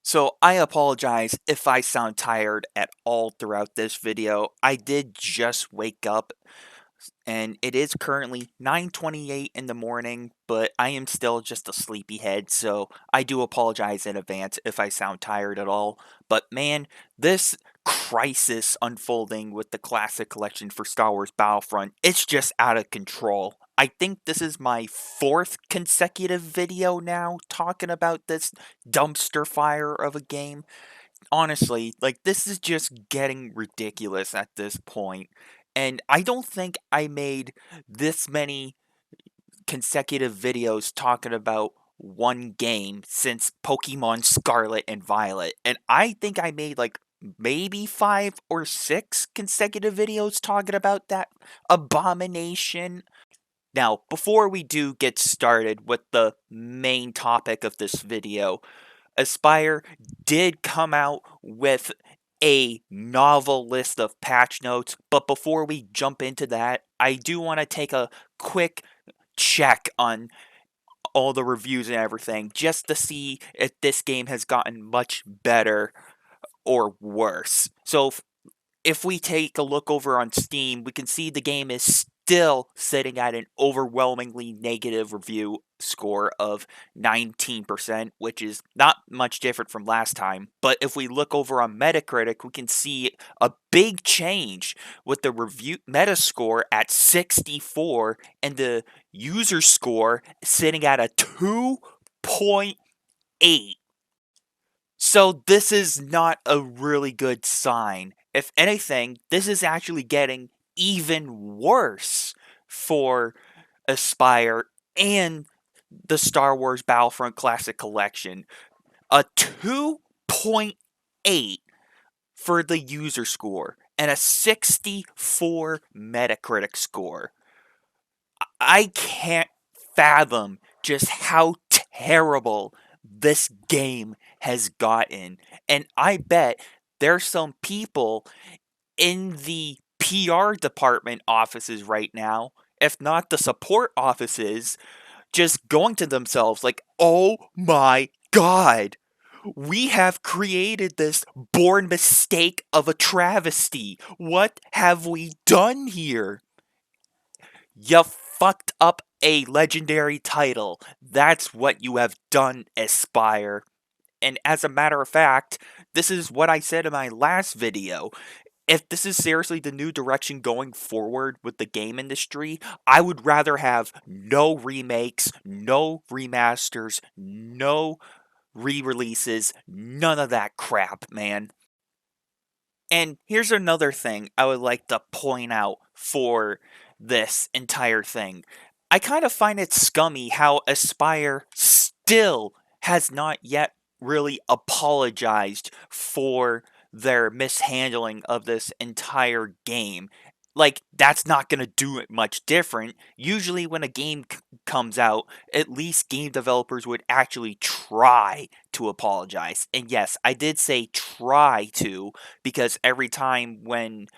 So I apologize if I sound tired at all throughout this video. I did just wake up and it is currently 9:28 in the morning, but I am still just a sleepyhead, so I do apologize in advance if I sound tired at all. But man, this crisis unfolding with the classic collection for Star Wars Battlefront, it's just out of control. I think this is my fourth consecutive video now talking about this dumpster fire of a game. Honestly, like, this is just getting ridiculous at this point. And I don't think I made this many consecutive videos talking about one game since Pokemon Scarlet and Violet. And I think I made like maybe 5 or 6 consecutive videos talking about that abomination. Now, before we do get started with the main topic of this video, Aspyr did come out with a novel list of patch notes, but before we jump into that, I do want to take a quick check on all the reviews and everything just to see if this game has gotten much better or worse. So if we take a look over on Steam, we can see the game is still sitting at an overwhelmingly negative review score of 19%, which is not much different from last time. But if we look over on Metacritic, we can see a big change with the review Metascore at 64 and the user score sitting at a 2.8. So this is not a really good sign. If anything, this is actually getting even worse for Aspyr and the Star Wars Battlefront Classic Collection. A 2.8 for the user score and a 64 Metacritic score. I can't fathom just how terrible this game has gotten. And I bet there's some people in the PR department offices right now, if not the support offices, just going to themselves like, oh my god, we have created this born mistake of a travesty. What have we done here? You fucked up a legendary title. That's what you have done, Aspyr. And as a matter of fact, this is what I said in my last video. If this is seriously the new direction going forward with the game industry, I would rather have no remakes, no remasters, no re releases, none of that crap, man. And here's another thing I would like to point out for this entire thing. I kind of find it scummy how Aspyr still has not yet really apologized for their mishandling of this entire game. Like, that's not going to do it much different. Usually, when a game comes out, at least game developers would actually try to apologize. And yes, I did say try to, because every time when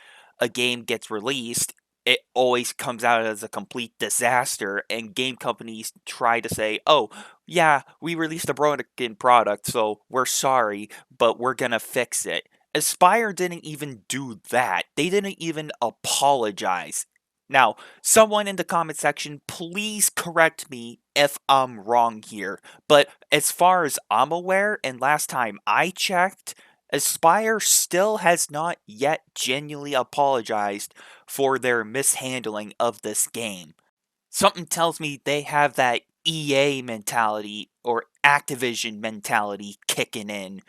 a game gets released, it always comes out as a complete disaster, and game companies try to say, oh, yeah, we released a broken product, so we're sorry, but we're gonna fix it. Aspyr didn't even do that. They didn't even apologize. Now, someone in the comment section, please correct me if I'm wrong here. But as far as I'm aware, and last time I checked, Aspyr still has not yet genuinely apologized for their mishandling of this game. Something tells me they have that EA mentality or Activision mentality kicking in.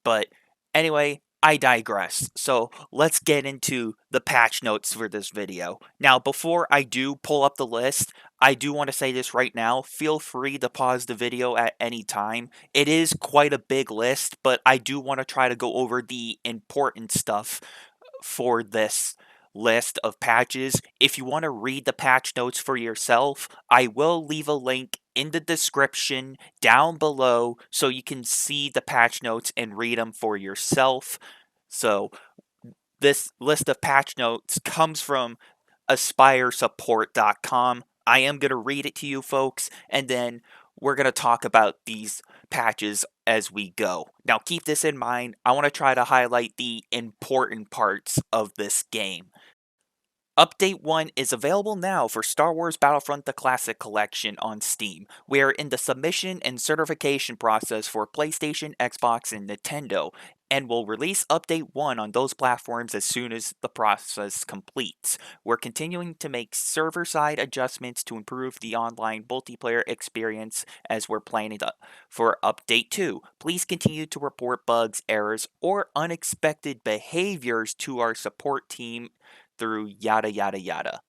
But anyway, I digress. So let's get into the patch notes for this video. Now, before I do pull up the list, I do want to say this right now. Feel free to pause the video at any time. It is quite a big list, but I do want to try to go over the important stuff for this list of patches. If you want to read the patch notes for yourself, I will leave a link in the description down below so you can see the patch notes and read them for yourself. So, this list of patch notes comes from aspyrsupport.com. I am going to read it to you folks, and then we're going to talk about these patches as we go. Now, keep this in mind. I want to try to highlight the important parts of this game. Update 1 is available now for Star Wars Battlefront The Classic Collection on Steam. We are in the submission and certification process for PlayStation, Xbox, and Nintendo, and will release Update 1 on those platforms as soon as the process completes. We're continuing to make server-side adjustments to improve the online multiplayer experience as we're planning for Update 2. Please continue to report bugs, errors, or unexpected behaviors to our support team through yada yada yada.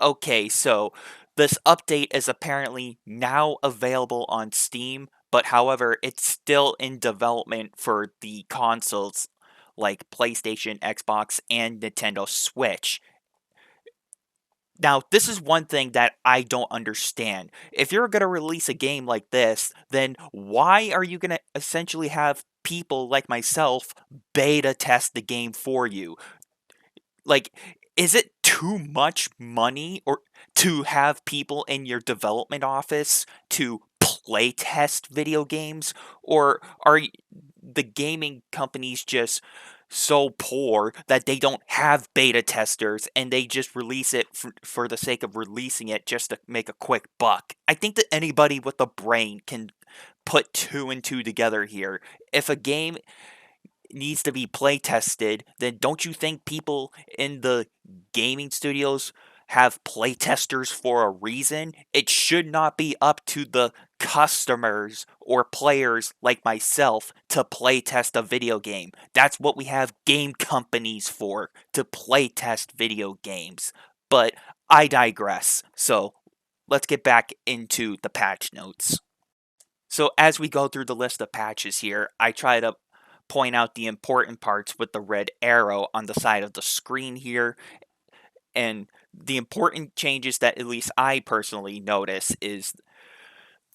Okay, so this update is apparently now available on Steam, but however, it's still in development for the consoles like PlayStation, Xbox, and Nintendo Switch. Now, this is one thing that I don't understand. If you're going to release a game like this, then why are you going to essentially have people like myself beta test the game for you? Like, is it too much money or to have people in your development office to play test video games, or are the gaming companies just so poor that they don't have beta testers and they just release it for the sake of releasing it just to make a quick buck? I think that anybody with a brain can put two and two together here. If a game needs to be play tested, then don't you think people in the gaming studios have play testers for a reason? It should not be up to the customers or players like myself to play test a video game. That's what we have game companies for, to play test video games. But I digress. So let's get back into the patch notes. So as we go through the list of patches here, I try to point out the important parts with the red arrow on the side of the screen here. And the important changes that at least I personally notice is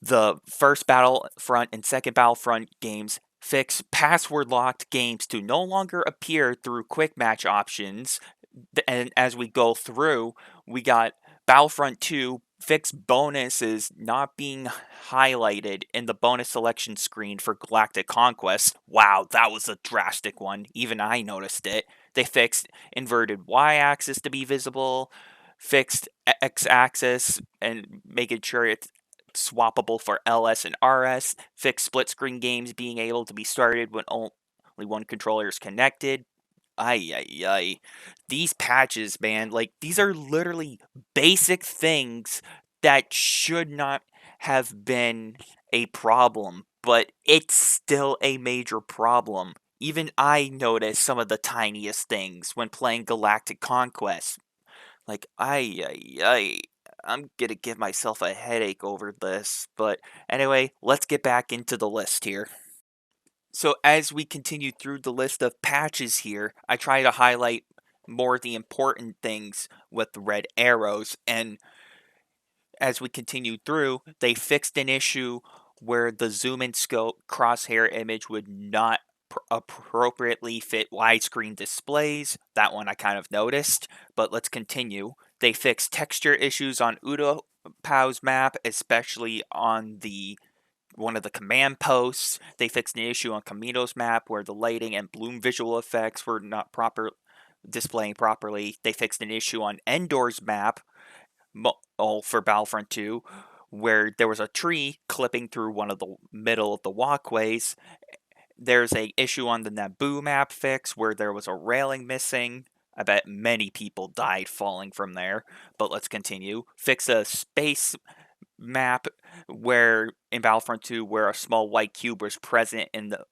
the first Battlefront and second Battlefront games fix password locked games to no longer appear through quick match options. And as we go through, we got Battlefront 2 fixed bonuses not being highlighted in the bonus selection screen for Galactic Conquest. Wow, that was a drastic one. Even I noticed it. They fixed inverted y-axis to be visible, fixed x-axis and making sure it's swappable for LS and RS, fixed split screen games being able to be started when only one controller is connected. Ay, ay, ay. These patches, man, like, these are literally basic things that should not have been a problem, but it's still a major problem. Even I notice some of the tiniest things when playing Galactic Conquest. Like, ay, ay, ay. I'm gonna give myself a headache over this, but anyway, let's get back into the list here. So as we continue through the list of patches here, I try to highlight more of the important things with the red arrows. And as we continue through, they fixed an issue where the zoom and scope crosshair image would not appropriately fit widescreen displays. That one I kind of noticed, but let's continue. They fixed texture issues on Utapau's map, especially on the one of the command posts. They fixed an issue on Camino's map where the lighting and bloom visual effects were not displaying properly. They fixed an issue on Endor's map for Battlefront 2 where there was a tree clipping through one of the middle of the walkways. There's a issue on the Naboo map fix where there was a railing missing. I bet many people died falling from there, but let's continue. Fix a space map where in Battlefront 2 where a small white cube was present in the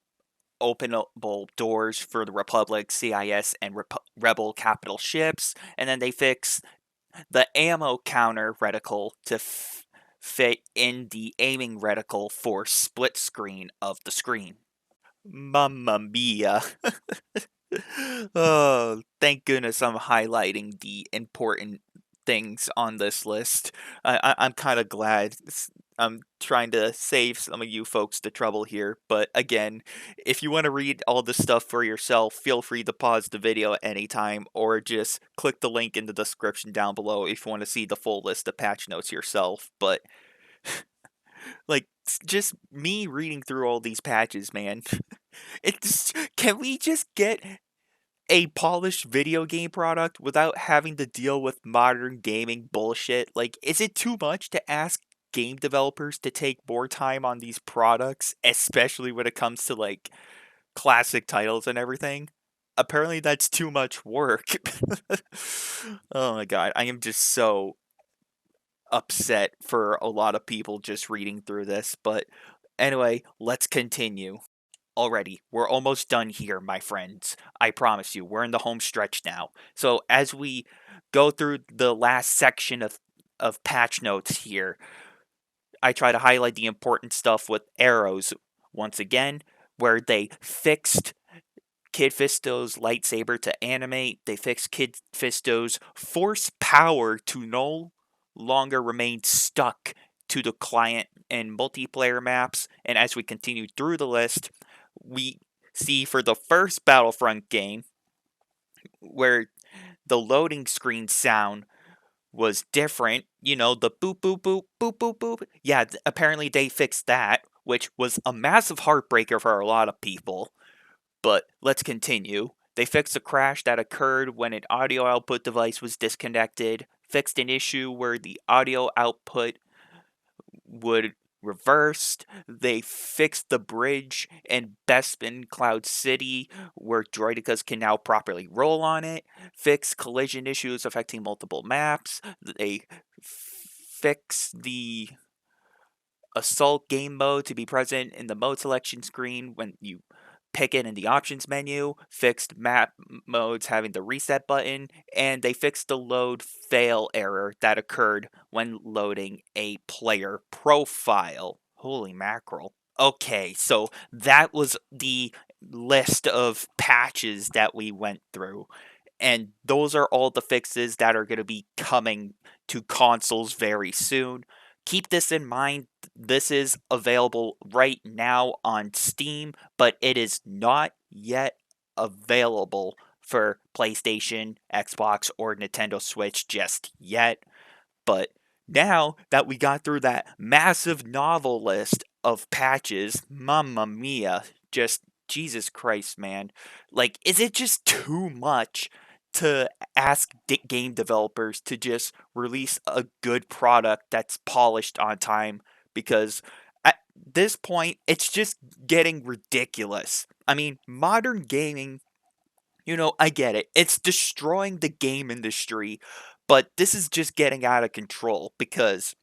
openable doors for the Republic, CIS, and Rebel capital ships, and then they fix the ammo counter reticle to fit in the aiming reticle for split screen of the screen. Mamma mia. Oh, thank goodness I'm highlighting the important things on this list. I'm kind of glad. I'm trying to save some of you folks the trouble here. But again, if you want to read all this stuff for yourself, feel free to pause the video at any time or just click the link in the description down below if you want to see the full list of patch notes yourself. But Like, just me reading through all these patches, man. Can we just get a polished video game product without having to deal with modern gaming bullshit? Like, is it too much to ask game developers to take more time on these products, especially when it comes to like classic titles and everything? Apparently, that's too much work. Oh my god, I am just so upset for a lot of people just reading through this. But anyway, let's continue. Already, we're almost done here, my friends. I promise you, we're in the home stretch now. So as we go through the last section of patch notes here, I try to highlight the important stuff with arrows once again, where they fixed Kid Fisto's lightsaber to animate. They fixed Kid Fisto's force power to no longer remain stuck to the client and multiplayer maps. And as we continue through the list, we see for the first Battlefront game where the loading screen sound was different, you know, the boop boop boop boop boop boop. Yeah, apparently they fixed that, which was a massive heartbreaker for a lot of people. But let's continue. They fixed a crash that occurred when an audio output device was disconnected, fixed an issue where the audio output would reversed. They fixed the bridge in Bespin Cloud City where droidicas can now properly roll on it. Fixed collision issues affecting multiple maps. They fixed the assault game mode to be present in the mode selection screen when you pick it in the options menu, fixed map modes having the reset button, and they fixed the load fail error that occurred when loading a player profile. Holy mackerel. Okay, so that was the list of patches that we went through. And those are all the fixes that are going to be coming to consoles very soon. Keep this in mind. This is available right now on Steam, but it is not yet available for PlayStation, Xbox, or Nintendo Switch just yet. But now that we got through that massive novel list of patches, mamma mia, just Jesus Christ, man. Like, is it just too much to ask game developers to just release a good product that's polished on time? Because at this point, it's just getting ridiculous. I mean, modern gaming, you know, I get it. It's destroying the game industry, but this is just getting out of control because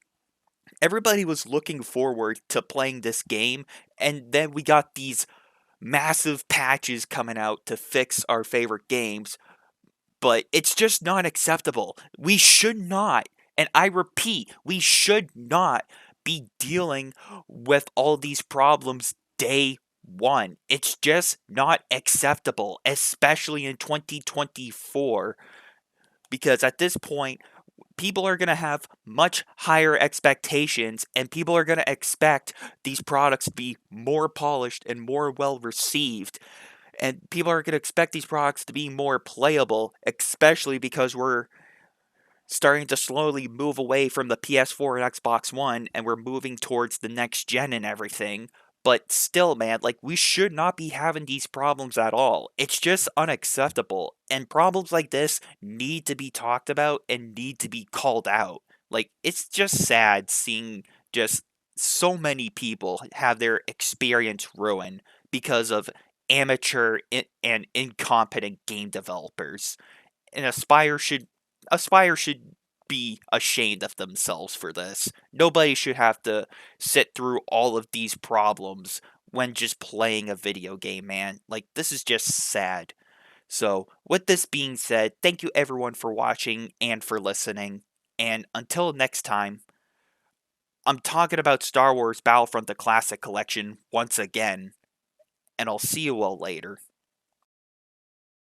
everybody was looking forward to playing this game, and then we got these massive patches coming out to fix our favorite games, but it's just not acceptable. We should not, and I repeat, we should not be dealing with all these problems day one. It's just not acceptable, especially in 2024, because at this point, people are going to have much higher expectations and people are going to expect these products to be more polished and more well received, and people are going to expect these products to be more playable, especially because we're starting to slowly move away from the PS4 and Xbox One and we're moving towards the next gen and everything. But still, man, like, we should not be having these problems at all. It's just unacceptable. And problems like this need to be talked about and need to be called out. Like, it's just sad seeing just so many people have their experience ruined because of amateur and incompetent game developers. And Aspyr should be ashamed of themselves for this. Nobody should have to sit through all of these problems when just playing a video game, man. Like, this is just sad. So, with this being said, thank you everyone for watching and for listening. And until next time, I'm talking about Star Wars Battlefront the Classic Collection once again, and I'll see you all later.